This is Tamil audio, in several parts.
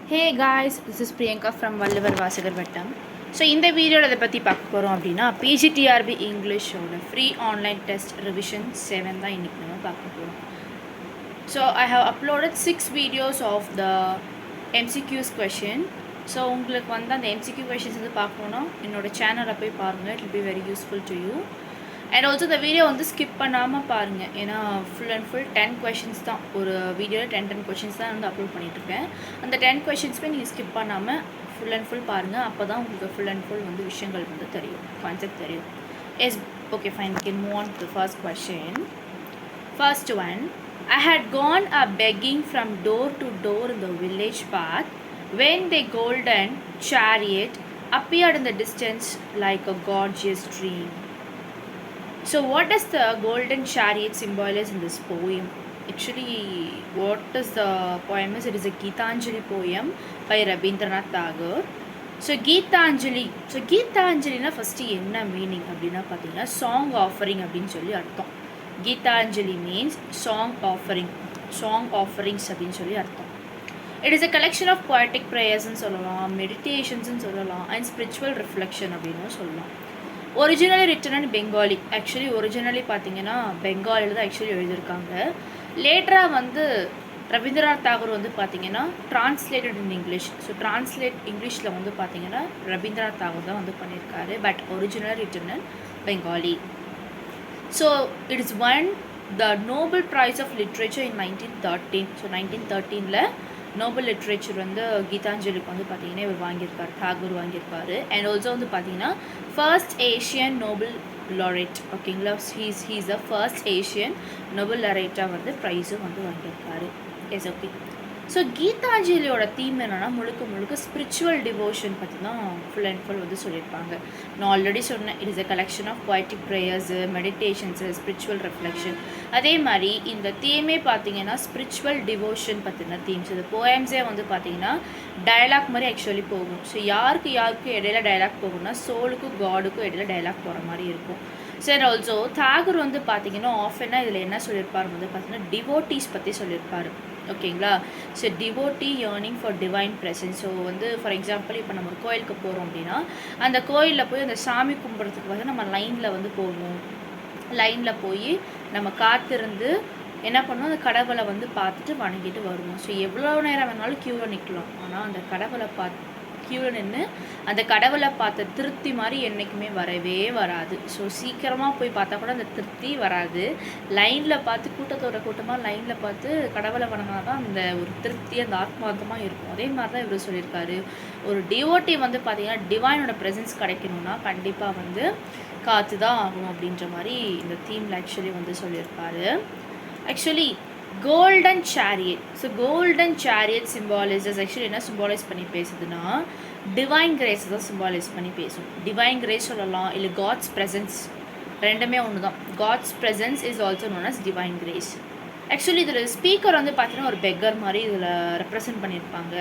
Hey guys, this is Priyanka from Vallavar Vasagar Vettam. So இந்த வீடியோவில் அதை பற்றி பார்க்க போகிறோம் அப்படின்னா பிஜிடிஆர்பி இங்கிலீஷோட ஃப்ரீ ஆன்லைன் டெஸ்ட் ரிவிஷன் 7 தான் இன்றைக்கி நம்ம பார்க்க போகிறோம். So I have uploaded 6 videos of the MCQs question. So உங்களுக்கு வந்து அந்த எம்சிக்யூ கொஷின்ஸ் வந்து பார்க்கணுன்னா என்னோடய சேனலை போய் பாருங்கள். It will be very useful to you. And also இந்த வீடியோ வந்து ஸ்கிப் பண்ணாமல் பாருங்கள். ஏன்னா ஃபுல் அண்ட் ஃபுல் 10 கொஷின்ஸ் தான், ஒரு வீடியோவில் 10 கொஷின்ஸ் தான் வந்து அப்லோட் பண்ணிகிட்ருக்கேன். அந்த 10 கொஷின்ஸுமே நீங்கள் ஸ்கிப் பண்ணாமல் ஃபுல் அண்ட் ஃபுல் பாருங்கள். அப்போ தான் உங்களுக்கு ஃபுல் அண்ட் ஃபுல் வந்து விஷயங்கள் வந்து தெரியும், கான்செப்ட் தெரியும். Yes, okay fine, can move on to the first question. First one, I had gone a begging from door to door in the village path when the golden chariot appeared in the distance like a gorgeous dream. So what does the golden chariot symbolize in this poem? Actually, what is the poem is? It is a Geetanjali poem by Rabindranath Tagore. So Geetanjali na first என்ன மீனிங் அப்படின்னா பார்த்தீங்கன்னா சாங் ஆஃபரிங் அப்படின்னு சொல்லி அர்த்தம். கீதாஞ்சலி மீன்ஸ் சாங் ஆஃபரிங்ஸ் அப்படின்னு சொல்லி அர்த்தம். It is a collection of poetic ப்ரேயர்ஸ்ன்னு சொல்லலாம், மெடிடேஷன்ஸ்ன்னு சொல்லலாம், அண்ட் ஸ்பிரிச்சுவல் ரிஃப்ளெக்ஷன் அப்படின்னு சொல்லலாம். Originally written in Bengali. Actually originally பார்த்தீங்கன்னா பெங்காலியில் தான் ஆக்சுவலி எழுதியிருக்காங்க. லேட்டராக வந்து ரவீந்திரநாத் தாகூர் வந்து பார்த்தீங்கன்னா டிரான்ஸ்லேட்டட் இன் இங்கிலீஷ். ஸோ இங்கிலீஷில் வந்து பார்த்தீங்கன்னா ரவீந்திரநாத் தாகூர் தான் வந்து பண்ணியிருக்காரு. But original return in Bengali. So it is won the Nobel Prize of Literature in 1913. So 1913ல நோபல் லிட்ரேச்சர் வந்து கீதாஞ்சலிக்கு வந்து பார்த்தீங்கன்னா இவர் வாங்கியிருக்காரு, தாகூர் வாங்கியிருக்காரு. அண்ட் ஆல்சோ வந்து பார்த்தீங்கன்னா ஃபர்ஸ்ட் ஏஷியன் நோபல் லாரேட். ஓகேங்களா, he's the first Asian Nobel லாரேட்டாக வந்து ப்ரைஸும் வந்து வாங்கியிருக்காரு. Yes, okay. ஸோ கீதாஞ்சலியோட தீம் என்னென்னா முழுக்க ஸ்பிரிச்சுவல் டிவோஷன் பற்றி தான் ஃபுல் அண்ட் ஃபுல் வந்து சொல்லியிருப்பாங்க. நான் ஆல்ரெடி சொன்னேன், it is a collection of poetic prayers, meditations, spiritual reflection. அதே மாதிரி இந்த தீமே பார்த்தீங்கன்னா ஸ்பிரிச்சுவல் டிவோஷன் பற்றின தீம்ஸ். இந்த போயம்ஸே வந்து பார்த்தீங்கன்னா டயலாக் மாதிரி ஆக்சுவலி போகும். ஸோ யாருக்கு இடையில டயலாக் போகும்னா சோலுக்கும் காடுக்கும் இடையில டயலாக் போகிற மாதிரி இருக்கும். சரி, ஆல்சோ தாகூர் வந்து பார்த்தீங்கன்னா ஆஃபனாக இதில் என்ன சொல்லியிருப்பார் வந்து பார்த்தீங்கன்னா டிவோட்டீஸ் பற்றி சொல்லியிருப்பார். ஓகேங்களா, so devotee earning for divine presence. So வந்து ஃபார் எக்ஸாம்பிள் இப்போ நம்ம ஒரு கோயிலுக்கு போகிறோம் அப்படின்னா அந்த கோயிலில் போய் அந்த சாமி கும்பிட்றதுக்கு வந்து நம்ம லைனில் வந்து போகணும். லைனில் போய் நம்ம காத்திருந்து என்ன பண்ணுவோம், அந்த கடவுளை வந்து பார்த்துட்டு வணங்கிட்டு வருவோம். ஸோ எவ்வளோ நேரம் வேணாலும் க்யூவில் நிற்கலாம். ஆனால் அந்த கடவுளை க்யூவில் நின்று அந்த கடவுளை பார்த்த திருப்தி மாதிரி என்றைக்குமே வரவே வராது. ஸோ சீக்கிரமாக போய் பார்த்தா கூட அந்த திருப்தி வராது. லைனில் பார்த்து கூட்டமாக லைனில் பார்த்து கடவுளை வணங்கினா தான் அந்த ஒரு திருப்தி, அந்த ஆத்மார்த்தமாக இருக்கும். அதே மாதிரி தான் இவர் சொல்லியிருக்காரு. ஒரு டிவோட்டி வந்து பார்த்திங்கன்னா டிவைனோட ப்ரெசன்ஸ் கிடைக்கணும்னா கண்டிப்பாக வந்து காத்து தான் ஆகணும் அப்படின்ற மாதிரி இந்த தீமில் ஆக்சுவலி வந்து சொல்லியிருக்காரு. Actually golden chariot. So golden chariot symbolises actually என்ன சிம்பாலைஸ் பண்ணி பேசுதுன்னா டிவைன் கிரேஸ் தான் சிம்பாலைஸ் பண்ணி பேசும். டிவைன் கிரேஸ் சொல்லலாம், இல்லை காட்ஸ் ப்ரெசன்ஸ், ரெண்டுமே ஒன்று தான். God's presence is also known as divine grace. Actually இதில் ஸ்பீக்கர் வந்து பார்த்தீங்கன்னா ஒரு பெக்கர் மாதிரி இதில் ரெப்ரசன்ட் பண்ணியிருப்பாங்க.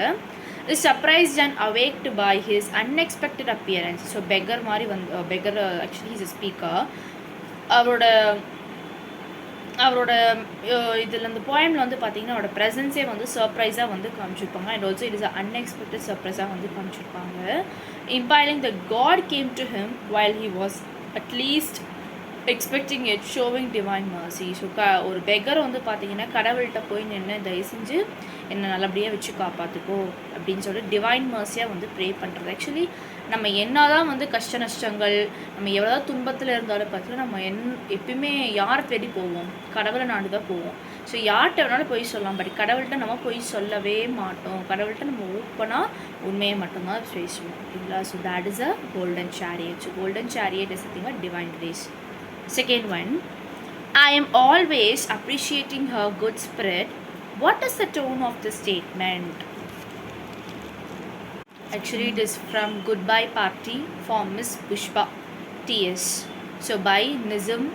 Is surprised and awaked by his unexpected appearance. So beggar மாதிரி வந்து beggar actually is a speaker. அவரோட இதில் அந்த போயமில் வந்து பார்த்திங்கன்னா அவரோட ப்ரெசன்ஸே வந்து சர்ப்ரைஸாக வந்து காமிச்சிருப்பாங்க. And also it is unexpected சர்ப்ரைஸாக வந்து காமிச்சிருப்பாங்க. Impelling the god came to him while he was at least expecting it showing divine mercy. So ஒரு பெக்கர் வந்து பார்த்திங்கன்னா கடவுள்கிட்ட போய் நின்று தயவு செஞ்சு என்னை நல்லபடியாக வச்சு காப்பாற்றுக்கோ அப்படின்னு சொல்லி டிவைன் மர்சியாக வந்து ப்ரே பண்ணுறது. ஆக்சுவலி நம்ம என்ன தான் வந்து கஷ்ட நஷ்டங்கள், நம்ம எவ்வளோ துன்பத்தில் இருந்தாலும் பார்த்தீங்கன்னா நம்ம எப்பயுமே யாரை தேடி போவோம், கடவுளை நாடு தான் போவோம். ஸோ யார்கிட்ட வேணாலும் போய் சொல்லலாம், பட் கடவுள்கிட்ட நம்ம போய் சொல்லவே மாட்டோம். கடவுள்கிட்ட நம்ம ஓப்பனாக உண்மையை மட்டும்தான் பேசுவோம். இல்லைங்களா? So that is a golden chariot. So golden chariot is thing a divine grace. Second one, I am always appreciating her good spirit. What is the tone of the statement? Actually, it is from Goodbye Party for Miss Pushpa T.S. So by Nizam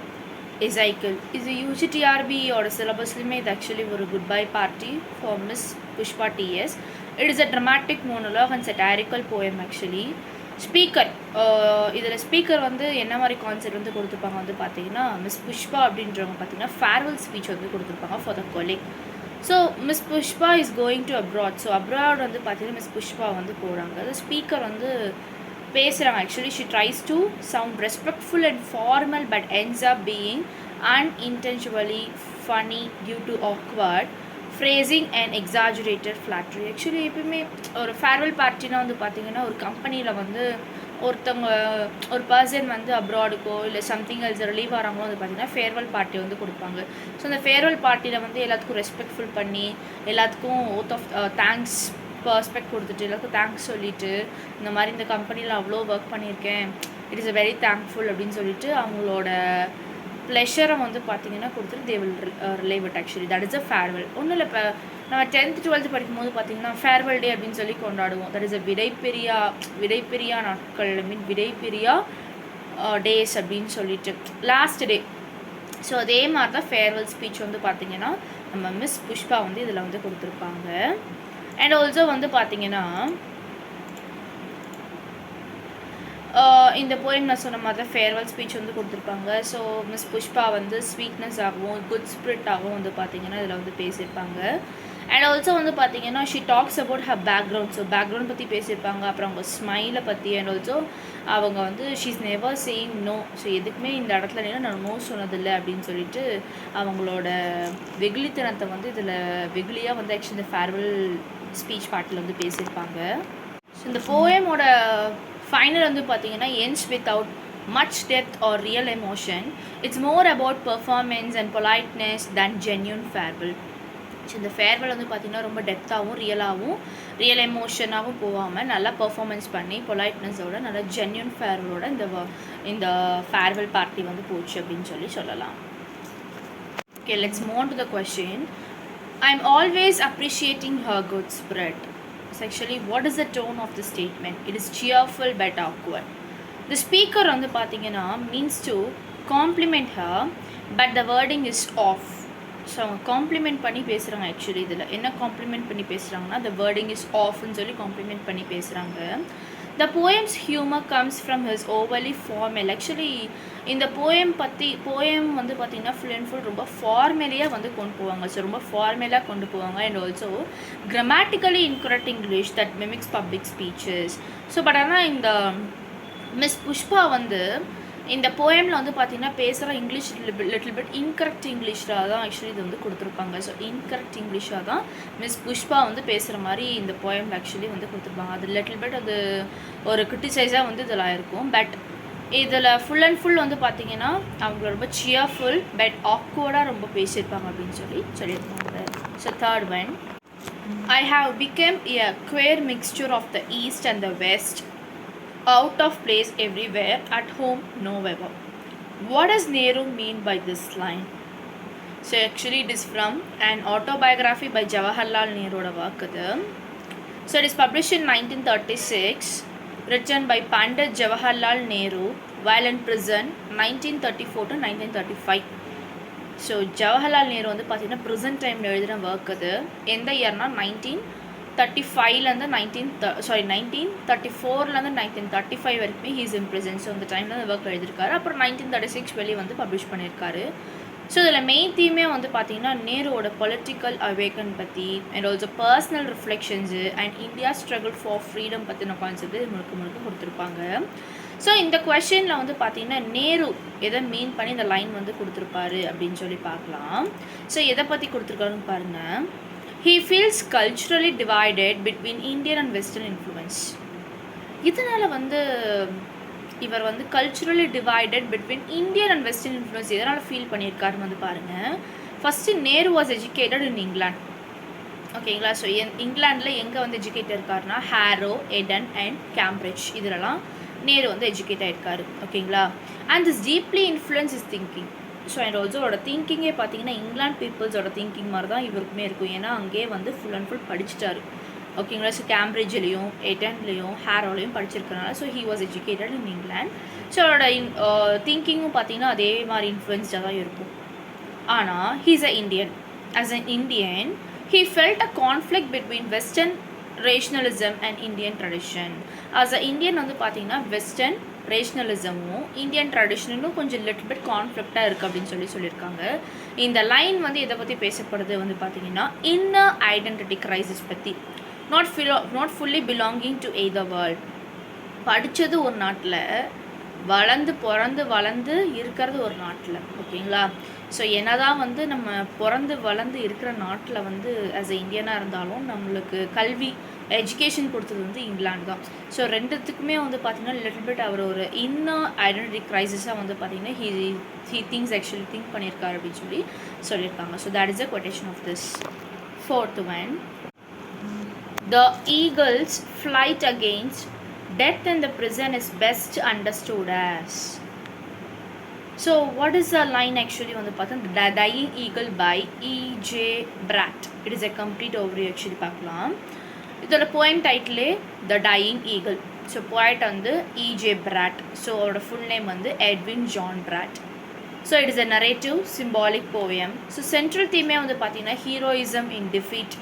Ezekiel. இது UGTRB ஓட சிலபஸ்லையுமே இது ஆக்சுவலி ஒரு Goodbye Party for Miss Pushpa T.S. It is a dramatic monologue and satirical poem actually. Speaker, இதில் ஸ்பீக்கர் வந்து என்ன மாதிரி கான்செப்ட் வந்து கொடுத்துருப்பாங்க வந்து பார்த்தீங்கன்னா மிஸ் புஷ்பா அப்படின்றவங்க பார்த்தீங்கன்னா ஃபேர்வெல் ஸ்பீச் வந்து கொடுத்துருப்பாங்க for the colleague. So miss Pushpa is going to abroad. So abroad வந்து பார்த்தீங்கன்னா மிஸ் புஷ்பா வந்து போகிறாங்க. அது ஸ்பீக்கர் வந்து பேசுகிறாங்க. Actually she tries to sound respectful and formal but ends up being unintentionally funny due to awkward phrasing and exaggerated flattery. Actually எப்பயுமே ஒரு ஃபேர்வெல் பார்ட்டினா வந்து பார்த்திங்கன்னா ஒரு கம்பெனியில் வந்து ஒருத்தவங்க ஒரு பர்சன் வந்து அப்ராடுக்கோ இல்லை சம்திங் எல்ஸ் ரிலீவ் ஆகிறாங்களோ வந்து பார்த்திங்கன்னா ஃபேர்வெல் பார்ட்டி வந்து கொடுப்பாங்க. ஸோ அந்த ஃபேர்வெல் பார்ட்டியில் வந்து எல்லாத்துக்கும் ரெஸ்பெக்ட்ஃபுல் பண்ணி எல்லாத்துக்கும் ஓத் ஆஃப் தேங்க்ஸ் பர்ஸ்பெக்ட் கொடுத்துட்டு எல்லாத்துக்கும் தேங்க்ஸ் சொல்லிவிட்டு இந்த மாதிரி இந்த கம்பெனியில் அவ்வளோ ஒர்க் பண்ணியிருக்கேன், it is a very thankful அப்படின்னு சொல்லிட்டு அவங்களோட ப்ளெஷரை வந்து பார்த்திங்கன்னா கொடுத்துட்டு they will relieve it. Actually that is a farewell. ஒன்றும் இல்லை, இப்போ நம்ம 10th 12th படிக்கும்போது பார்த்திங்கன்னா ஃபேர்வெல் டே அப்படின்னு சொல்லி கொண்டாடுவோம். தட் இஸ் அ விடைப்பிரியா நாட்கள், விடைப்பிரியா டேஸ் அப்படின்னு சொல்லிட்டு லாஸ்ட் டே. ஸோ அதே மாதிரி தான் ஃபேர்வெல் ஸ்பீச் வந்து பார்த்திங்கன்னா நம்ம மிஸ் புஷ்பா வந்து இதில் வந்து கொடுத்துருப்பாங்க. அண்ட் ஆல்சோ வந்து பார்த்திங்கன்னா இந்த போயம் நான் சொன்ன மாதிரி தான் ஃபேர்வெல் ஸ்பீச் வந்து கொடுத்துருப்பாங்க. ஸோ மிஸ் புஷ்பா வந்து ஸ்வீட்னஸ் ஆகவும் குட் ஸ்பிரிட் ஆகவும் வந்து பார்த்திங்கன்னா இதில் வந்து பேசியிருப்பாங்க. அண்ட் ஆல்சோ வந்து பார்த்திங்கன்னா she talks about her background. So background பற்றி பேசியிருப்பாங்க. அப்புறம் அவங்க ஸ்மைலை பற்றி. அண்ட் ஆல்சோ அவங்க வந்து she is never saying no. So எதுக்குமே இந்த இடத்துல நான் நோ சொன்னதில்லை அப்படின்னு சொல்லிட்டு அவங்களோட வெகுளித்தனத்தை வந்து இதில் வெகுளியாக வந்து ஆக்சுவலி இந்த ஃபேர்வெல் ஸ்பீச் பாட்டில் வந்து பேசியிருப்பாங்க. ஸோ இந்த போயமோட ஃபைனல் வந்து பார்த்திங்கன்னா ends without much depth or real emotion. It's more about performance and politeness than genuine farewell. So இந்த ஃபேர்வெல் வந்து பார்த்திங்கன்னா ரொம்ப டெப்த்தாகவும் ரியல் எமோஷனாகவும் போகாமல் நல்லா பர்ஃபார்மன்ஸ் பண்ணி பொலைட்னஸோட நல்லா ஜென்யூன் ஃபேர்வெலோட இந்த ஃபேர்வெல் பார்ட்டி வந்து போச்சு அப்படின்னு சொல்லலாம். Okay, let's move on to the question. I'm always appreciating her good spirit. Actually, what is the tone of the statement? It is cheerful but awkward. The speaker வந்து பார்த்தீங்கன்னா means to compliment her, but the wording is off. So அவங்க காம்ப்ளிமெண்ட் பண்ணி பேசுகிறாங்க. ஆக்சுவலி இதில் என்ன காம்ப்ளிமெண்ட் பண்ணி பேசுகிறாங்கன்னா the wording is offன்னு சொல்லி காம்ப்ளிமெண்ட் பண்ணி பேசுகிறாங்க. The poem's humor comes from his overly formal. Actually இந்த போயம் வந்து பார்த்திங்கன்னா ஃபுல் அண்ட் ஃபுல் ரொம்ப ஃபார்மலியாக வந்து கொண்டு போவாங்க. ஸோ ரொம்ப ஃபார்மலாக கொண்டு போவாங்க. And also grammatically incorrect English that mimics public speeches. So but ஆனால் இந்த மிஸ் புஷ்பா வந்து இந்த போயமில் வந்து பார்த்திங்கன்னா பேசுகிற இங்கிலீஷ் லிட்டில் பிட் இன்கரெக்ட் இங்கிலீஷாக தான் ஆக்சுவலி இது வந்து கொடுத்துருப்பாங்க. ஸோ இன்கரெக்ட் இங்கிலீஷாக தான் மிஸ் புஷ்பா வந்து பேசுகிற மாதிரி இந்த போயமில் ஆக்சுவலி வந்து கொடுத்துருப்பாங்க. அது லிட்டில் பிட் அது ஒரு கிரிட்டிசைஸாக வந்து இதில் இருக்கும். பட் இதில் ஃபுல் அண்ட் ஃபுல் வந்து பார்த்திங்கன்னா அவங்க ரொம்ப சியர்ஃபுல் பட் ஆக்வர்டாக ரொம்ப பேசியிருப்பாங்க அப்படின்னு சொல்லியிருப்பாங்க. So third one, I have become a queer mixture of the east and the west, out of place everywhere, at home nowhere. What does Nehru mean by this line? So actually it is from an autobiography by Jawaharlal Nehru work. So it is published in 1936, written by Pandit Jawaharlal Nehru while in prison 1934 to 1935. So Jawaharlal Nehru வந்து பார்த்திங்கன்னா ப்ரெசன்ட் டைமில் எழுதின ஒர்க் அது. எந்த இயர்னா 1935லேருந்து 1934லேருந்து 1935 வரைக்குமே ஹீஸ் இன் ப்ரெசன்ட். ஸோ அந்த டைமில் அந்த ஒர்க் எழுதியிருக்காரு. அப்புறம் 1936 வெளியே வந்து பப்ளிஷ் பண்ணியிருக்காரு. ஸோ இதில் மெயின் தீமே வந்து பார்த்திங்கன்னா நேருவோட பொலிட்டிக்கல் அவேக்கன் பற்றி and also personal reflections and India struggle for freedom பற்றின கான்செப்ட் முழுக்க கொடுத்துருப்பாங்க. ஸோ இந்த கொஷனில் வந்து பார்த்திங்கன்னா நேரு எதை மீன் பண்ணி இந்த லைன் வந்து கொடுத்துருப்பாரு அப்படின்னு சொல்லி பார்க்கலாம். ஸோ எதை பற்றி கொடுத்துருக்காருன்னு பாருங்கள். He feels culturally divided between Indian and western influence. இதனால் வந்து இவர் வந்து culturally divided between Indian and western influence எதனால் ஃபீல் பண்ணியிருக்காருன்னு வந்து பாருங்கள். First Nehru was educated in England. ஓகேங்களா? ஸோ இங்கிலாண்டில் எங்கே வந்து எஜுகேட் இருக்காருன்னா ஹாரோ, எடன் அண்ட் கேம்பிரிட்ஜ் இதிலலாம் நேரு வந்து எஜுகேட் ஆகிருக்காரு. ஓகேங்களா? And this deeply influence is thinking. So and also அவரோட திங்கிங்கே பார்த்தீங்கன்னா இங்கிலாந்து பீப்புள்ஸோட திங்கிங் மாதிரி தான் இவருக்குமே இருக்கும். ஏன்னா அங்கேயே வந்து ஃபுல் அண்ட் ஃபுல் படிச்சுட்டாரு. ஓகேங்களா? ஸோ கேம்பிரிட்ஜ்லேயும் எட்டன்லேயும் ஹாரோலையும் படிச்சிருக்கனால so he was educated in England. So அவரோட திங்கிங்கும் பார்த்தீங்கன்னா அதே மாதிரி இன்ஃப்ளூயன்ஸ்டாக தான் இருக்கும். ஆனால் he's a Indian. As an Indian he felt a conflict between Western rationalism and Indian tradition. As a Indian வந்து பார்த்தீங்கன்னா வெஸ்டர்ன் ரேஷ்னலிசமும் இந்தியன் ட்ரெடிஷனலும் கொஞ்சம் லிட்டில் பிட் கான்ஃப்ளிக்டாக இருக்குது அப்படின்னு சொல்லியிருக்காங்க. இந்த லைன் வந்து எதை பற்றி பேசப்படுது வந்து பார்த்தீங்கன்னா இன்னர் ஐடென்டிட்டி கிரைசிஸ் பற்றி. Not fully belonging to either world. படித்தது ஒரு நாட்டில், வளர்ந்து இருக்கிறது ஒரு நாட்டில், ஓகேங்களா? ஸோ என்னதான் வந்து நம்ம வளர்ந்து இருக்கிற நாட்டில் வந்து ஆஸ் எ இந்தியனாக இருந்தாலும் நம்மளுக்கு கல்வி எஜுகேஷன் கொடுத்தது வந்து இங்கிலாந்து தான். ஸோ ரெண்டுத்துக்குமே வந்து பார்த்திங்கன்னா லிட்டில் பிட் அவர் ஒரு இன்னர் ஐடென்டிட்டி க்ரைசிஸாக வந்து பார்த்திங்கன்னா ஹீ திங்க் பண்ணியிருக்காரு அப்படின்னு சொல்லியிருக்காங்க. So that is a quotation of this. Fourth one, the eagle's flight against death in the prison is best understood as. So what is the line actually on the pattern? The Dying Eagle by E.J. Bratt. It is a complete overview actually பார்க்கலாம். இதோட poem title The Dying Eagle. So poet வந்து E.J. Bratt. So அவரோட full name வந்து Edwin John Bratt. So it is a narrative symbolic poem. So central theme வந்து பார்த்தீங்கன்னா heroism in defeat,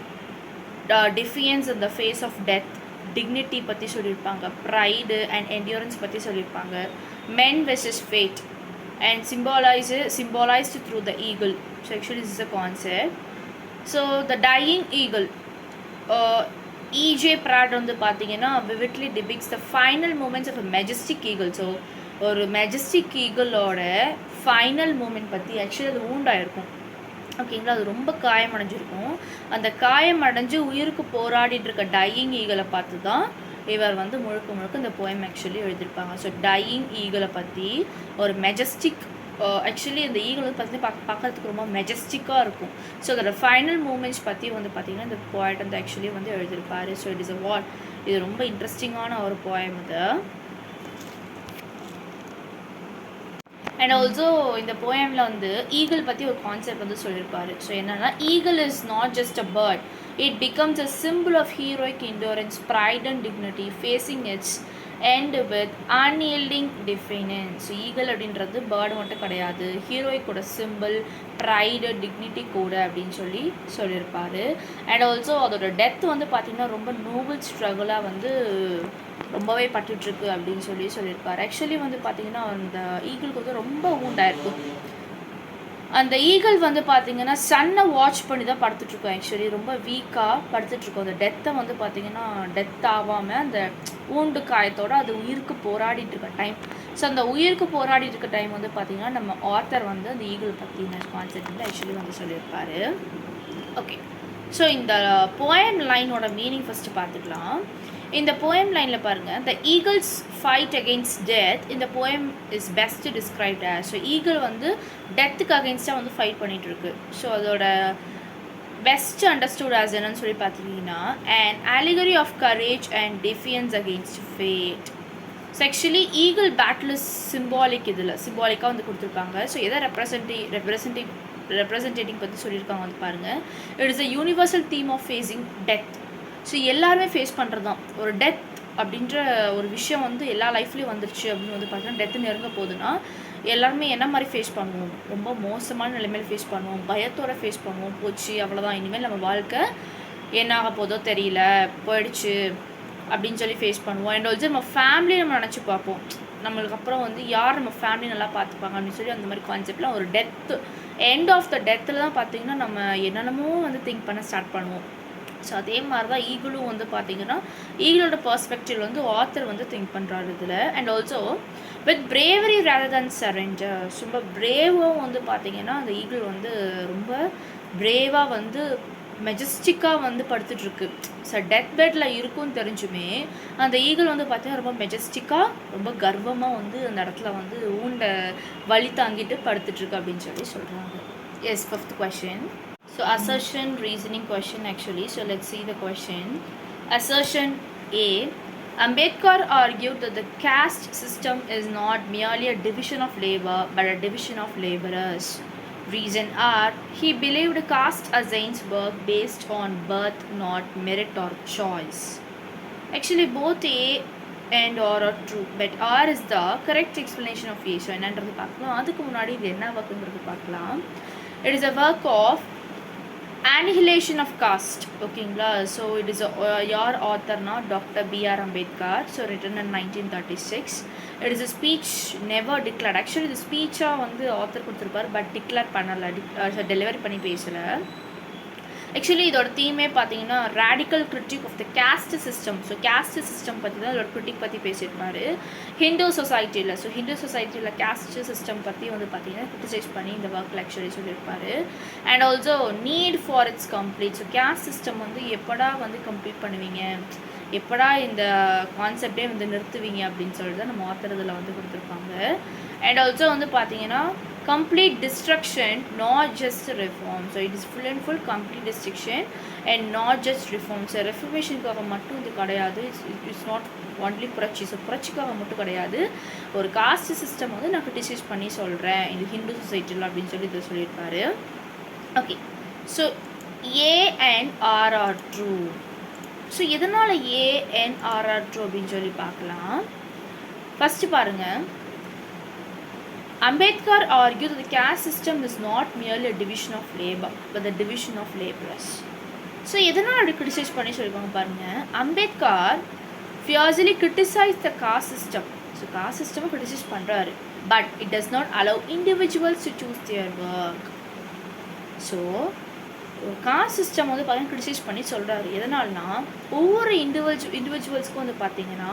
defiance in the face of death, dignity பற்றி சொல்லியிருப்பாங்க, pride and endurance பற்றி சொல்லியிருப்பாங்க, men versus fate, and symbolized through the eagle. So actually this is a concept. So the dying eagle, E.J. Pratt வந்து பார்த்தீங்கன்னா vividly depicts the final moments of a majestic eagle. So ஒரு மெஜஸ்டிக் ஈகிளோட ஃபைனல் மூமெண்ட் பற்றி ஆக்சுவலி அது ஊண்டாயிருக்கும், ஓகேங்களா? அது ரொம்ப காயமடைஞ்சிருக்கும். அந்த காயமடைஞ்சு உயிருக்கு போராடிட்டு இருக்க டையிங் ஈகிளை பார்த்து தான் இவர் வந்து முழுக்க இந்த போயம் ஆக்சுவலி எழுதியிருப்பாங்க. ஸோ டையிங் ஈகிளை பற்றி ஒரு மெஜஸ்டிக், ஆக்சுவலி இந்த ஈகிள் வந்து பார்த்தீங்கன்னா பார்க்கறதுக்கு ரொம்ப மெஜஸ்டிக்காக இருக்கும். ஸோ அதோட ஃபைனல் மூமெண்ட்ஸ் பற்றி வந்து பார்த்திங்கன்னா இந்த போய்ட் வந்து ஆக்சுவலி வந்து எழுதியிருப்பார். So it is a what, இது ரொம்ப இன்ட்ரெஸ்டிங்கான ஒரு போயம் இது. அண்ட் ஆல்சோ இந்த போயமில் வந்து ஈகிள் பற்றி ஒரு கான்செப்ட் வந்து சொல்லியிருப்பார். ஸோ என்னென்னா eagle is not just a bird, it becomes a simple of heroic endurance, pride and dignity, facing its end with unyielding defiance. So eagle அப்படின்றது பேர்டு மட்டும் கிடையாது, ஹீரோயிக்கோட சிம்பிள், ப்ரைடு, டிக்னிட்டி கூட அப்படின்னு சொல்லியிருப்பார். அண்ட் ஆல்சோ அதோட டெத் வந்து பார்த்திங்கன்னா ரொம்ப நோபல் ஸ்ட்ரகிளாக வந்து ரொம்பவே பட்டுட்ருக்கு அப்படின்னு சொல்லியிருப்பார். ஆக்சுவலி வந்து பார்த்திங்கன்னா அந்த ஈகிளுக்கு வந்து ரொம்ப ஊண்டாயிருக்கும். அந்த ஈகிள் வந்து பார்த்திங்கன்னா சன்னை வாட்ச் பண்ணி தான் படுத்துட்ருக்கோம். ஆக்சுவலி ரொம்ப வீக்காக படுத்துட்ருக்கோம். அந்த டெத்தை வந்து பார்த்திங்கன்னா டெத் ஆகாமல் அந்த ஊண்டு காயத்தோடு அது உயிருக்கு போராடிட்டு இருக்க டைம். ஸோ அந்த உயிருக்கு போராடிட்டு இருக்க டைம் வந்து பார்த்திங்கன்னா நம்ம ஆத்தர் வந்து அந்த ஈகிள் பற்றின கான்செப்ட் வந்து ஆக்சுவலி வந்து சொல்லியிருப்பார். ஓகே, ஸோ இந்த போயம் லைனோட மீனிங் ஃபஸ்ட்டு பார்த்துக்கலாம். இந்த போயம் லைனில் பாருங்கள், the eagle's fight against death இந்த poem is best described as. So eagle வந்து டெத்துக்கு அகெயின்ஸ்டாக வந்து ஃபைட் பண்ணிகிட்ருக்கு. ஸோ அதோட பெஸ்ட் அண்டர்ஸ்டூட் ஆஸ் என்னன்னு சொல்லி பார்த்தீங்கன்னா and allegory of courage and defiance against fate. So actually eagle battle is symbolic, இதில் சிம்பாலிக்காக வந்து கொடுத்துருப்பாங்க. ஸோ எதை ரெப்ரசன்டேட்டிங் பற்றி சொல்லியிருக்காங்க வந்து பாருங்கள். It is a universal theme of facing death. So எல்லாருமே ஃபேஸ் பண்ணுறது தான் ஒரு டெத் அப்படின்ற ஒரு விஷயம் வந்து எல்லா லைஃப்லேயும் வந்துருச்சு அப்படின்னு வந்து பார்த்தீங்கன்னா டெத்து நெருங்க போகுதுன்னா எல்லாருமே என்ன மாதிரி ஃபேஸ் பண்ணுவோம், ரொம்ப மோசமான நிலைமையில் ஃபேஸ் பண்ணுவோம், பயத்தோடு ஃபேஸ் பண்ணுவோம். போச்சு அவ்வளோதான், இனிமேல் நம்ம வாழ்க்கை என்ன ஆக போதோ தெரியல, போயிடுச்சு அப்படின்னு சொல்லி ஃபேஸ் பண்ணுவோம். அண்ட் ஆல்சோ நம்ம ஃபேமிலியை நம்ம நினச்சி பார்ப்போம், நம்மளுக்கு அப்புறம் வந்து யார் நம்ம ஃபேமிலி நல்லா பார்த்துப்பாங்க அப்படின்னு சொல்லி அந்த மாதிரி கான்செப்ட்லாம் ஒரு டெத்து எண்ட் ஆஃப் த டெத்தில் தான் பார்த்திங்கன்னா நம்ம என்னென்னமோ வந்து திங்க் பண்ண ஸ்டார்ட் பண்ணுவோம். ஸோ அதே மாதிரி தான் ஈகிளும் வந்து பார்த்திங்கன்னா ஈகிளோட பர்ஸ்பெக்டிவ் வந்து ஆத்தர் வந்து திங்க் பண்ணுறாரு இதில். And also with bravery rather than surrender. ரொம்ப பிரேவாக வந்து பார்த்திங்கன்னா அந்த ஈகிள் வந்து ரொம்ப பிரேவாக வந்து மெஜஸ்டிக்காக வந்து படுத்துட்ருக்கு. ஸோ டெத் பெட்டில் இருக்குன்னு தெரிஞ்சுமே அந்த ஈகிள் வந்து பார்த்திங்கன்னா ரொம்ப மெஜஸ்டிக்காக ரொம்ப கர்வமாக வந்து அந்த இடத்துல வந்து ஊண்ட வழி தாங்கிட்டு படுத்துட்ருக்கு அப்படின்னு சொல்கிறாங்க. Yes, fifth question. So assertion reasoning question actually. So let's see the question. Assertion A. Ambedkar argued that the caste system is not merely a division of labor but a division of laborers. Reason R. He believed caste assigns work based on birth, not merit or choice. Actually both A and R are true, but R is the correct explanation of A. So என்னன்றது பார்க்கலாம். அதுக்கு முன்னாடி இது என்ன ஒர்க்குங்கிறது பார்க்கலாம். It is a work of annihilation of caste. ஓகேங்களா. ஸோ இட் இஸ் யார் ஆத்தர்னா doctor BR Ambedkar. So written in 1936. It is a speech never declared. Actually இது ஸ்பீச்சாக வந்து ஆத்தர் கொடுத்துருப்பார், பட் டிக்ளேர் பண்ணலை, டெலிவரி பண்ணி பேசலை. ஆக்சுவலி இதோட தீமே பார்த்தீங்கன்னா radical critique of the caste system. So caste system பற்றி தான் இதோட கிரிட்டிக் பற்றி பேசியிருப்பார் ஹிந்து சொசைட்டியில். ஸோ ஹிந்து சொசைட்டியில் கேஸ்ட் சிஸ்டம் பற்றி வந்து பார்த்தீங்கன்னா கிரிட்டிசைஸ் பண்ணி இந்த ஒர்க்கில் ஆக்சுவலி சொல்லியிருப்பார். And also need for its complete. So caste system வந்து எப்படா வந்து கம்ப்ளீட் பண்ணுவீங்க, எப்படா இந்த கான்செப்டே வந்து நிறுத்துவீங்க அப்படின்னு சொல்லிட்டு தான் நம்ம ஆத்தர் இதில் வந்து கொடுத்துருப்பாங்க. அண்ட் ஆல்சோ வந்து பார்த்தீங்கன்னா complete destruction, not just reform. So it is full and full complete destruction and not just reform. So reformationக்காக மட்டும் இது கிடையாது. இட்ஸ் நாட் ஒன்லி புரட்சி. ஸோ புரட்சிக்காக மட்டும் கிடையாது, ஒரு காஸ்ட் சிஸ்டம் வந்து நான் கிரிட்டிசைஸ் பண்ணி சொல்கிறேன் இந்த ஹிந்து சொசைட்டியில் அப்படின்னு சொல்லி இதை சொல்லியிருப்பாரு. Okay. So ANRR true. So எதனால் ANRR ட்ரூ அப்படின்னு சொல்லி பார்க்கலாம். ஃபஸ்ட்டு பாருங்கள். Ambedkar argued that the caste system is not merely a division of labor, but the division of laborers. So எதனால் அப்படி கிரிட்டிசைஸ் பண்ணி சொல்லியிருக்காங்க பாருங்கள். அம்பேத்கர் ஃபியர்ஸ்லி கிரிட்டிசைஸ் த காஸ்ட் சிஸ்டம். ஸோ காஸ்ட் சிஸ்டமை கிரிட்டிசைஸ் பண்ணுறாரு, but it does not allow individuals to choose their work. So ஒரு காஸ்ட் சிஸ்டம் வந்து பார்த்தீங்கன்னா கிரிட்டிசைஸ் பண்ணி சொல்கிறாரு. எதனால்னா ஒவ்வொரு இண்டிவிஜுவல்ஸ்க்கும் வந்து பார்த்தீங்கன்னா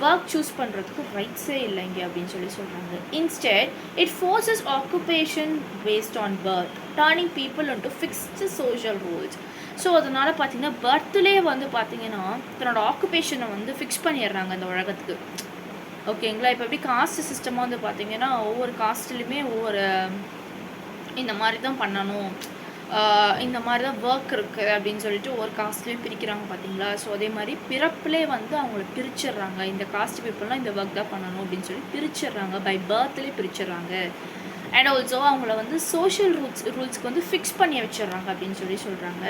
ஒர்க் சூஸ் பண்ணுறதுக்கு ரைட்ஸே இல்லைங்க அப்படின்னு சொல்லி சொல்கிறாங்க. Instead it forces occupation based on birth, turning people into fixed social rules. So அதனால் பார்த்தீங்கன்னா பர்த்லேயே வந்து பார்த்தீங்கன்னா தன்னோட ஆக்குபேஷனை வந்து ஃபிக்ஸ் பண்ணிடுறாங்க இந்த உலகத்துக்கு. ஓகேங்களா. இப்போ எப்படி காஸ்ட் சிஸ்டமாக வந்து பார்த்தீங்கன்னா ஒவ்வொரு காஸ்ட்லேயுமே ஒவ்வொரு இந்த மாதிரி தான் பண்ணணும், இந்த மாதிரி தான் ஒர்க் இருக்குது அப்படின்னு சொல்லிட்டு ஒரு காஸ்ட்லேயும் பிரிக்கிறாங்க பார்த்தீங்களா. ஸோ அதே மாதிரி பிறப்புலே வந்து அவங்கள பிரிச்சிடுறாங்க. இந்த காஸ்ட் பீப்புளெலாம் இந்த ஒர்க் தான் பண்ணணும் அப்படின்னு சொல்லி பிரிச்சிடுறாங்க, பை பர்த்லேயே பிரிச்சிடுறாங்க. அண்ட் ஆல்சோ அவங்கள வந்து சோஷியல் ரூல்ஸ்க்கு வந்து ஃபிக்ஸ் பண்ணி வச்சிடுறாங்க அப்படின்னு சொல்லி சொல்கிறாங்க.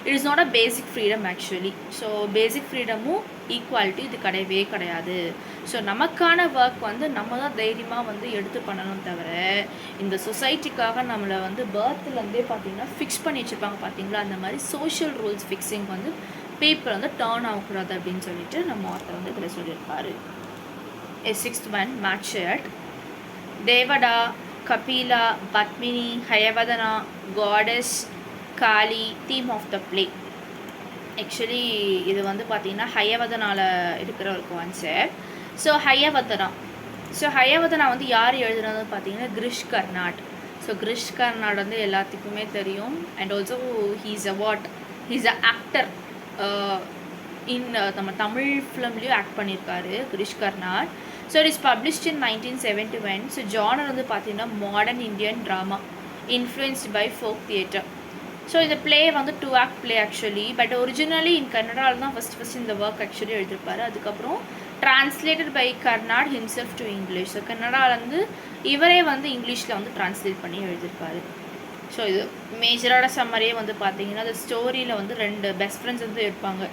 It is not a basic freedom actually. So basic ஃப்ரீடமும் ஈக்குவாலிட்டி இது கிடையவே கிடையாது. ஸோ நமக்கான ஒர்க் வந்து நம்ம தான் தைரியமாக வந்து எடுத்து பண்ணணும் தவிர இந்த சொசைட்டிக்காக நம்மளை வந்து பர்த்லேருந்தே பார்த்திங்கன்னா ஃபிக்ஸ் பண்ணி வச்சுருப்பாங்க பார்த்தீங்களா. அந்த மாதிரி சோஷியல் ரூல்ஸ் ஃபிக்ஸிங் வந்து பேப்பர் வந்து டேர்ன் ஆகக்கூடாது அப்படின்னு சொல்லிட்டு நம்ம ஆத்தர் வந்து இதில் சொல்லியிருப்பார். Sixth one matched. Devadatta, Kapila, Padmini, Hayavadana, goddess, Kali, theme of the play. Actually இது வந்து பார்த்திங்கன்னா ஹயவதனால இருக்கிற ஒரு கான்செப்ட். ஸோ ஹயவதனா வந்து யார் எழுதுனது பார்த்தீங்கன்னா கிரிஷ் கர்னாட். ஸோ கிரிஷ் கர்னாட் வந்து எல்லாத்துக்குமே தெரியும். And also he's a actor in நம்ம தமிழ் ஃபிலிம்லேயும் ஆக்ட் பண்ணியிருக்காரு Girish Karnad. So it is published in 1971. So genre வந்து பார்த்தீங்கன்னா modern Indian drama influenced by folk theatre. So இந்த பிளே வந்து 2 act play actually, but originally in கன்னடாவில் தான் ஃபஸ்ட் இந்த ஒர்க் ஆக்சுவலி எழுதியிருப்பார். அதுக்கப்புறம் translated by Karnad himself to English. So கன்னடாவிலேருந்து இவரே வந்து இங்கிலீஷில் வந்து டிரான்ஸ்லேட் பண்ணி எழுதியிருப்பார். ஸோ இது மேஜரான சம்மரியே வந்து பார்த்தீங்கன்னா அந்த ஸ்டோரியில் வந்து 2 பெஸ்ட் ஃப்ரெண்ட்ஸ் வந்து இருப்பாங்க,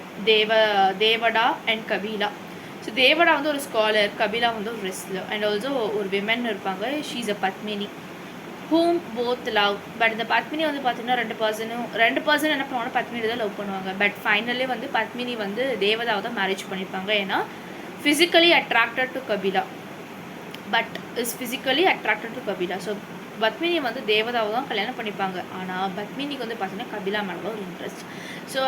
தேவடா அண்ட் கபிலா. ஸோ தேவடா வந்து ஒரு ஸ்காலர், கபிலா வந்து ஒரு ரெஸ்லர். அண்ட் ஆல்சோ ஒரு விமன் இருப்பாங்க, she is a Padmini whom both love. But இந்த பத்மினி வந்து பார்த்தீங்கன்னா 2 பர்சன் என்ன பண்ணுவாங்க, பத்மினி தான் லவ் பண்ணுவாங்க. பட் ஃபைனலி வந்து பத்மினி வந்து தேவதாவை தான் மேரேஜ் பண்ணியிருப்பாங்க. ஏன்னா physically attracted to Kapila, but is physically attracted to Kapila. So Padmini வந்து தேவதாவை தான் கல்யாணம் பண்ணிப்பாங்க. ஆனால் பத்மினிக்கு வந்து பார்த்தீங்கன்னா கபிலா மேலே தான் ஒரு இன்ட்ரெஸ்ட். ஸோ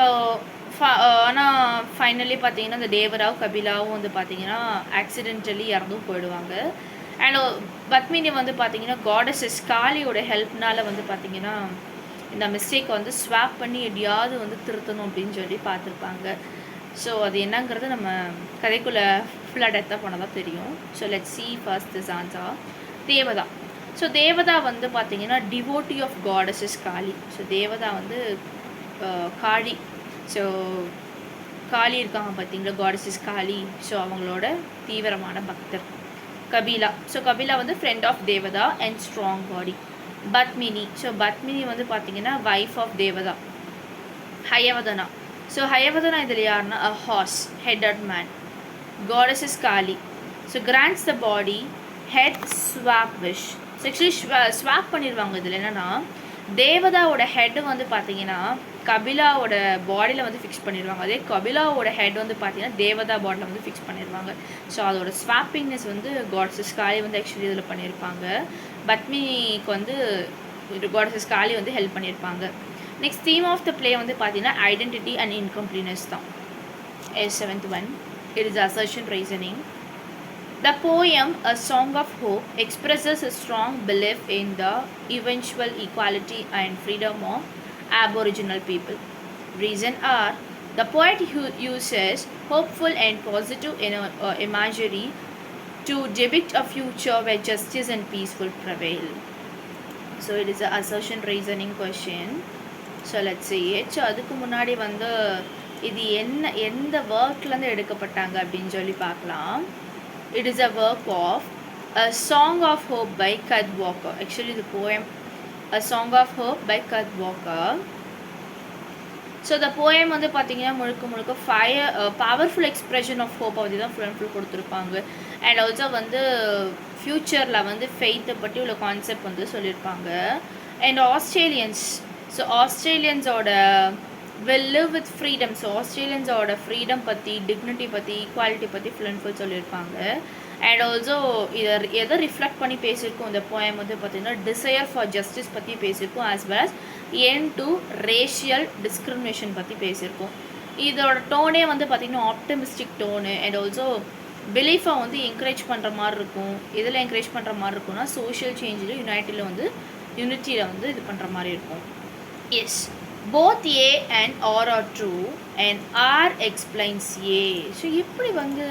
ஆனால் ஃபைனலி பார்த்தீங்கன்னா இந்த தேவராவ் கபிலாவும் வந்து பார்த்தீங்கன்னா ஆக்சிடென்டலி இறந்தும் போயிடுவாங்க. அண்ட் பத்மினி வந்து பார்த்தீங்கன்னா காடஸஸ் காளியோட ஹெல்ப்னால் வந்து பார்த்தீங்கன்னா இந்த மிஸ்டேக்கை வந்து ஸ்வாப் பண்ணி எப்படியாவது வந்து திருத்தணும் அப்படின்னு சொல்லி பார்த்துருப்பாங்க. ஸோ அது என்னங்கிறது நம்ம கதைக்குள்ளே ஃபுல்லாக டெத்தாக போனால் தான் தெரியும். So let's see first this answer. Devata. So Devata வந்து பார்த்தீங்கன்னா devotee of goddess Kali. So Devata வந்து காளி. ஸோ காளி இருக்காங்க பார்த்தீங்களா, காடஸஸ் காளி. ஸோ அவங்களோட தீவிரமான பக்தர். கபிலா. ஸோ கபிலா வந்து friend of Devatha and strong body. Padmini. So Padmini வந்து பார்த்தீங்கன்னா wife of Devatha. Hayavadana. So Hayavadana இதில் யாருன்னா a horse headed man. Goddess is Kali. So grants the body head swap wish. So actually swap பண்ணிடுவாங்க. இதில் என்னென்னா தேவதாவோட ஹெட் வந்து பார்த்தீங்கன்னா கபிலாவோட பாடியில் வந்து ஃபிக்ஸ் பண்ணிடுவாங்க. அதே கபிலாவோட ஹெட் வந்து பார்த்தீங்கன்னா தேவதா பாடியில் வந்து ஃபிக்ஸ் பண்ணிடுவாங்க. ஸோ அதோட ஸ்வாப்பிங்னஸ் வந்து காட்ஸஸ் காளி வந்து ஆக்சுவலி இதில் பண்ணியிருப்பாங்க. பத்மினிக்கு வந்து காட்ஸஸ் காளி வந்து ஹெல்ப் பண்ணியிருப்பாங்க. Next theme of the play வந்து பார்த்தீங்கன்னா ஐடென்டிட்டி அண்ட் இன்கம்ப்ளீட்னஸ் தான். Seventh one, it is assertion reasoning. The poem, A Song of Hope, expresses a strong belief in the eventual equality and freedom of Aboriginal people. Reason are, the poet uses hopeful and positive imagery to depict a future where justice and peace will prevail. So it is an assertion reasoning question. So let's see it. So அதுக்கு முன்னாடி வந்து இது எந்த ஒர்க்லேருந்து எடுக்கப்பட்டாங்க அப்படின்னு சொல்லி பார்க்கலாம். It is a work of A Song of Hope by Kurt Walker. Actually the poem A Song of Hope by Kurt Walker. So the poem வந்து பார்த்தீங்கன்னா முழுக்க பவர்ஃபுல் எக்ஸ்பிரஷன் ஆஃப் ஹோப் அப்படி தான் ஃபுல் அண்ட் ஃபுல் கொடுத்துருப்பாங்க. அண்ட் ஆல்சோ வந்து ஃப்யூச்சரில் வந்து ஃபெய்த்தை பற்றி உள்ள கான்செப்ட் வந்து சொல்லியிருப்பாங்க. அண்ட் ஆஸ்திரேலியன்ஸ், ஸோ ஆஸ்திரேலியன்ஸோட will live with freedom. So ஆஸ்திரேலியன்ஸோட ஃப்ரீடம் பற்றி, டிக்னிட்டி பற்றி, ஈக்குவாலிட்டி பற்றி ஃபுல் அண்ட் ஃபுல் சொல்லியிருப்பாங்க. அண்ட் ஆல்சோ எதை ரிஃப்ளெக்ட் பண்ணி பேசியிருக்கோம் இந்த போயம் வந்து பார்த்திங்கன்னா டிசையர் ஃபார் ஜஸ்டிஸ் பற்றி பேசியிருக்கோம், as well as end to racial discrimination பற்றி பேசியிருக்கோம். இதோட டோனே வந்து பார்த்திங்கன்னா ஆப்டமிஸ்டிக் டோனு. அண்ட் ஆல்சோ பிலீஃபை வந்து என்கரேஜ் பண்ணுற மாதிரி இருக்கும். இதில் என்கரேஜ் பண்ணுற மாதிரி இருக்கும்னா சோஷியல் சேஞ்சில் யூனிட்டியில் வந்து இது பண்ணுற மாதிரி இருக்கும். Yes, both A and R are true and R explains A. So எப்படி வந்து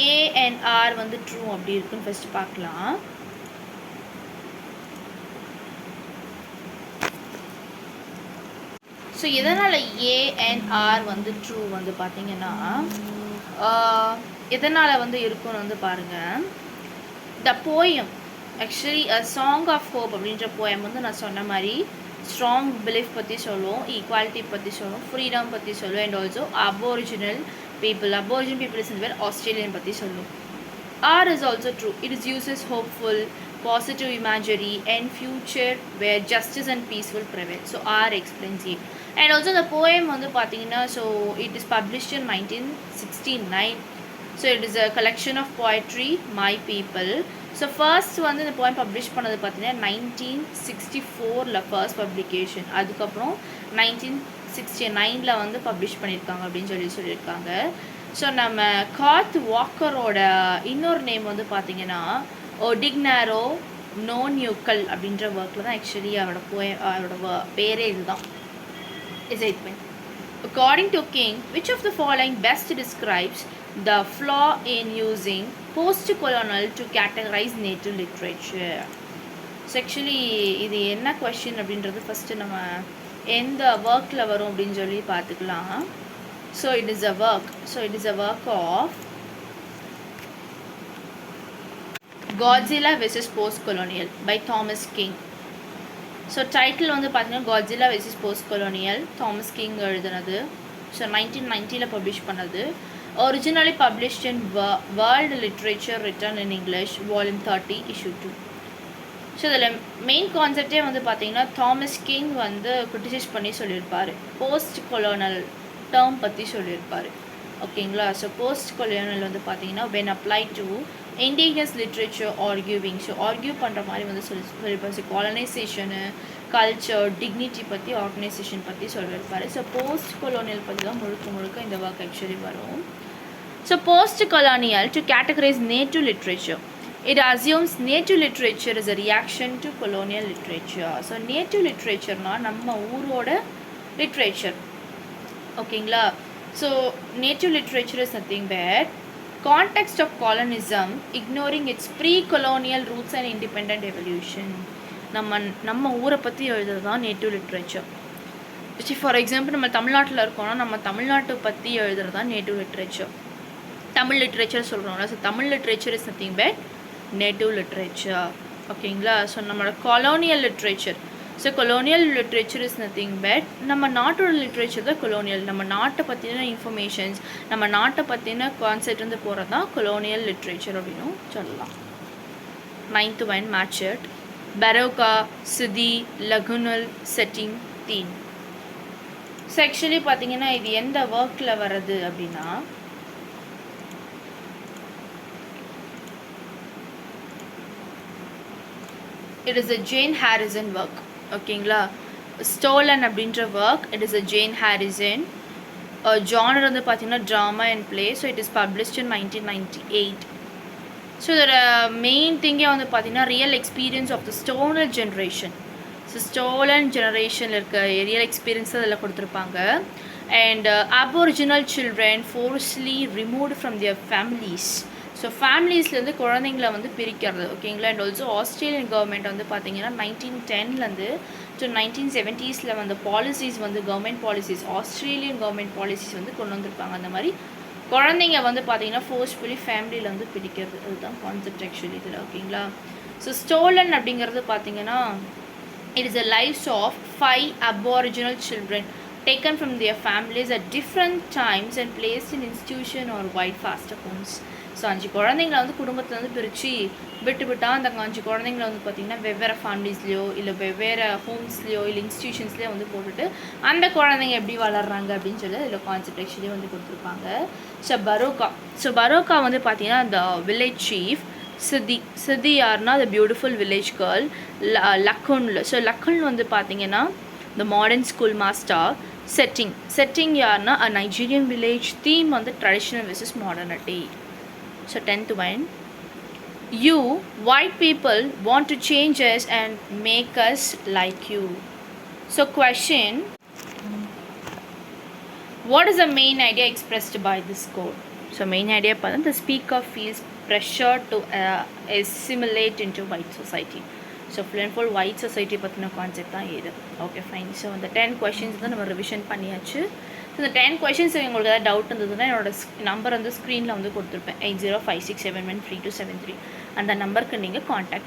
A and R வந்து ட்ரூ அப்படி இருக்குன்னு ஃபஸ்ட்டு பார்க்கலாம். ஸோ எதனால் A and R வந்து ட்ரூ வந்து பார்த்தீங்கன்னா எதனால் வந்து இருக்குன்னு வந்து பாருங்கள். The poem actually A Song of Hope அப்படின்ற போயம் வந்து நான் சொன்ன மாதிரி ஸ்ட்ராங் பிலீஃப் பற்றி சொல்லுவோம், ஈக்குவாலிட்டி பற்றி சொல்லுவோம், ஃப்ரீடம் பற்றி சொல்லுவோம், and also aboriginal people is where Australian பற்றி சொல்லுவோம். R is also true. It is uses hopeful, positive imagery and future where justice and peace will prevail. So R explains it. And also இந்த போயம் வந்து பார்த்தீங்கன்னா so it is published in 1969. So it is a collection of poetry my people. So first வந்து இந்த போயம் பப்ளிஷ் பண்ணது பார்த்தீங்கன்னா 1964 ஃபர்ஸ்ட் பப்ளிகேஷன். அதுக்கப்புறம் 1969 வந்து பப்ளிஷ் பண்ணியிருக்காங்க அப்படின்னு சொல்லியிருக்காங்க. ஸோ நம்ம கார்த் வாக்கரோட இன்னொரு நேம் வந்து பார்த்தீங்கன்னா ஒடிக்னாரோ நோ நியூக்கல் அப்படின்ற ஒர்க்கில் தான் ஆக்சுவலி அவரோட பேரே இதுதான். இசைட்மெண்ட். According to King, which of the following best describes the flaw in using post-colonial to categorize native literature? So actually இது என்ன கொஸ்டின் அப்படின்றது ஃபஸ்ட்டு நம்ம எந்த ஒர்க்கில் வரும் அப்படின்னு சொல்லி பார்த்துக்கலாம். So it is a work of Godzilla vs. Post-Colonial by Thomas King. So title வந்து பார்த்தீங்கன்னா Godzilla vs. Post-Colonial, Thomas King எழுதுனது. ஸோ 1990 பப்ளிஷ் பண்ணது. Originally published in World Literature Written in English, Volume 30, Issue 2. So இதில் மெயின் கான்செப்டே வந்து பார்த்தீங்கன்னா தாமஸ் கிங் வந்து கிரிட்டிசைஸ் பண்ணி சொல்லியிருப்பார். போஸ்ட் கொலோனல் டேர்ம் பற்றி சொல்லியிருப்பார். ஓகேங்களா. ஸோ போஸ்ட் கொலோனல் வந்து பார்த்தீங்கன்னா when apply to indigenous literature arguing. So argue பண்ணுற மாதிரி வந்து சொல்லியிருப்பார். காலனைசேஷனு, கல்ச்சர், டிக்னிட்டி பற்றி, ஆர்கனைசேஷன் பற்றி சொல்லியிருப்பார். ஸோ போஸ்ட் கொலோனியல் பற்றி தான் முழுக்க இந்த ஒர்க் ஆக்சுவலி வரும். So post colonial to categorise native literature. It assumes native literature is a reaction to colonial literature. So native literature-na நம்ம ஊரோட literature. ஓகேங்களா. So native literature is nothing but context of colonialism ignoring its pre-colonial roots and independent evolution. நம்ம ஊரை பற்றி எழுதுறது தான் நேட்டிவ் லிட்ரேச்சர். ஃபார் எக்ஸாம்பிள் நம்ம தமிழ்நாட்டில் இருக்கோம்னா நம்ம தமிழ்நாட்டை பற்றி எழுதுறது தான் நேட்டிவ் லிட்ரேச்சர். தமிழ் லிட்ரேச்சர் சொல்கிறோம்ல. So Tamil literature is nothing but native literature. ஓகேங்களா. ஸோ நம்மளோட colonial literature. So colonial literature is nothing but நம்ம நாட்டோட லிட்ரேச்சர் தான் கொலோனியல். நம்ம நாட்டை பற்றின இன்ஃபர்மேஷன்ஸ், நம்ம நாட்டை பற்றின கான்செப்ட் வந்து போகிறது தான் கொலோனியல் லிட்ரேச்சர் அப்படின்னு சொல்லலாம். 9th one, match it. Baroka, Siddhi, Lagunal, Setting, Theme. So actually பார்த்தீங்கன்னா இது எந்த ஒர்க்கில் வருது அப்படின்னா it is a Jane Harrison work. ஓகேங்களா, ஸ்டோலன் அப்படின்ற work it is a Jane Harrison. Genre வந்து பார்த்தீங்கன்னா drama and play. So it is published in 1998. So இதோட மெயின் திங்கே வந்து பார்த்தீங்கன்னா real experience of the stolen generation. So stolen ஜெனரேஷனில் இருக்க ரியல் எக்ஸ்பீரியன்ஸ் அதில் கொடுத்துருப்பாங்க. And aboriginal children forcibly removed from their families. So ஃபேமிலிஸ்லேருந்து குழந்தைங்களை வந்து பிரிக்கிறது. ஓகேங்களா. அண்ட் ஆல்சோ ஆஸ்திரேலியன் கவர்மெண்ட் வந்து பார்த்தீங்கன்னா 1910லேருந்து டு 1970s வந்து பாலிசிஸ் வந்து government policies, Australian government policies வந்து கொண்டு வந்திருப்பாங்க. அந்த மாதிரி குழந்தைங்க வந்து பார்த்தீங்கன்னா ஃபோர்ஸ்ஃபுல்லி ஃபேமிலியில் வந்து பிடிக்கிறது. அதுதான் கான்செப்ட் ஆக்சுவலி இதில். ஓகேங்களா. ஸோ ஸ்டோலன் அப்படிங்கிறது பார்த்தீங்கன்னா it is the lives of 5 aboriginal children taken from their families at different times and placed in institution or white foster homes. So 5 குழந்தைங்களை வந்து குடும்பத்தில் வந்து பிரித்து விட்டு அந்த 5 குழந்தைங்களை வந்து பார்த்திங்கன்னா வெவ்வேறு ஃபேமிலிஸ்லையோ இல்லை வெவ்வேறு ஹோம்ஸ்லையோ இல்லை இன்ஸ்டியூஷன்ஸ்லேயோ வந்து போட்டுட்டு அந்த குழந்தைங்க எப்படி வளர்கிறாங்க அப்படின்னு சொல்லி அதில் கான்செப்ட் ஆக்சுவலி வந்து கொடுத்துருப்பாங்க. ஸோ பரோக்கா வந்து பார்த்திங்கன்னா அந்த வில்லேஜ் சீஃப். சித்தி யாருன்னா த பியூட்டிஃபுல் வில்லேஜ் கேர்ள். லக்குன்ல ஸோ லக்குன் வந்து பார்த்தீங்கன்னா the modern school master. Setting யாருன்னா அ நைஜீரியன் வில்லேஜ். தீம் வந்து traditional versus modernity. So 10th one, you white people want to change us and make us like you. So question, what is the main idea expressed by this quote? So main idea பார்த்தா the speaker feels pressure to assimilate into white society. So full and full white society பற்றின கான்செப்ட் தான் இது. Okay fine. ஸோ அந்த 10 questions தான் நம்ம ரிவிஷன் பண்ணியாச்சு. ஸோ இந்த 10 questions உங்களுக்கு ஏதாவது டவுட் இருந்ததுன்னா என்னோட நம்பர் வந்து ஸ்க்ரீனில் வந்து கொடுத்துருப்பேன் 8056713273. அந்த நம்பருக்கு நீங்கள் காண்டாக்ட்